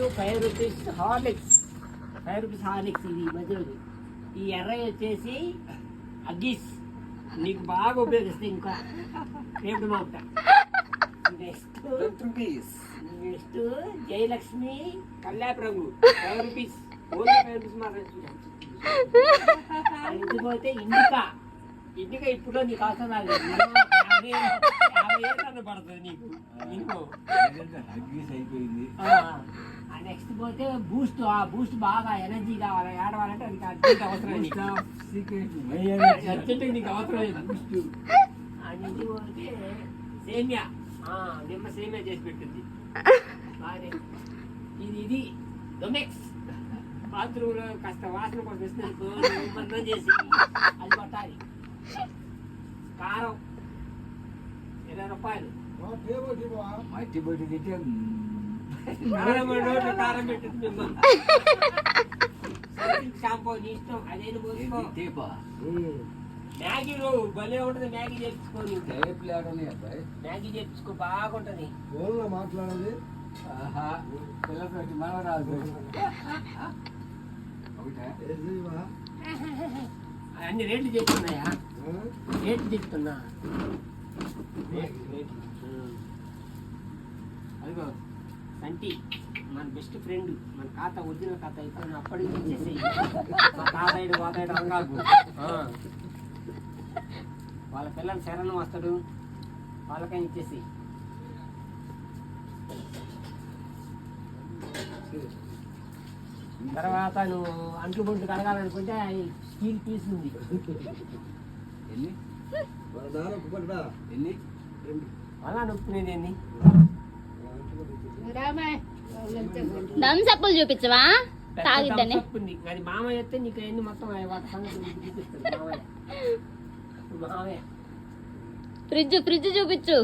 ₹5 Horlicks. ₹5 Horlicks ఇది మధ్యలోది. ఈ ఎర్రవి వచ్చేసి అగ్గీస్, నీకు బాగా ఉపయోగిస్తాయి. ఇంకా రేపు మాపుతా. నెక్స్ట్ జయలక్ష్మి కల్లాపు రంగు ₹5, ఓన్లీ ₹5 మాత్రం. పోతే ఇండికా ఇప్పుడు నీకు అవసరం రాలేదు. 50 ఏళ్ళు పడుతుంది నీకు. నెక్స్ట్ పోతే బూస్ట్. ఆ బూస్ట్ బాగా ఎనర్జీ కావాలి, ఆడవాలంటే అది అర్జెంట్ అవసరం. అర్జెంట్ నీకు అవసరం లేదు బూస్ట్. నుంచి పోతే సేమియా, నిమ్మ సేమియా చేసి పెట్టింది బాగా. ఇది డొమెక్స్. బాత్రూంలో కాస్త వాసన కోసం ఇస్తున్నారు చేసి అది పట్టాలి. కారం ₹20. కారం పెట్టింది షాంపూ నీ ఇష్టం, అదేది పోసుకో. మ్యాగీలో భలే ఉంటుంది. మ్యాగీ చేపించుకోని, మ్యాగీ చేపించుకో బాగుంటది. మాట్లాడాలి మనవరాదు. అన్ని రేట్లు చెప్తున్నాయా? రేట్లు చెప్తున్నా. అదిగో సంటి మన బెస్ట్ ఫ్రెండ్, మన ఖాతా ఒరిజినల్ ఖాతా అయితే అప్పటికి ఇచ్చేసి మా తాతయ్యడు వాతాడు రంగాకు. వాళ్ళ పిల్లలు శరణం వస్తాడు, వాళ్ళకని ఇచ్చేసి. తర్వాత నువ్వు అంట్లు బొంట్లు కడగాలనుకుంటే స్టీల్ పీస్ ఉంది. అలా నొప్పునేది ఎన్ని థమ్సప్లు చూపించవా తాగిద్దని. అది మామయ్య అయితే నీకు ఎన్ని మొత్తం చూపిస్తాడు మామయ్య. మామయ్య ఫ్రిడ్జ్ చూపించు.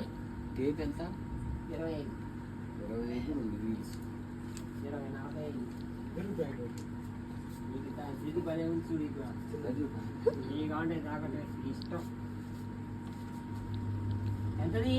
25, 20, 40, 50. ఇష్టం ఎంతది?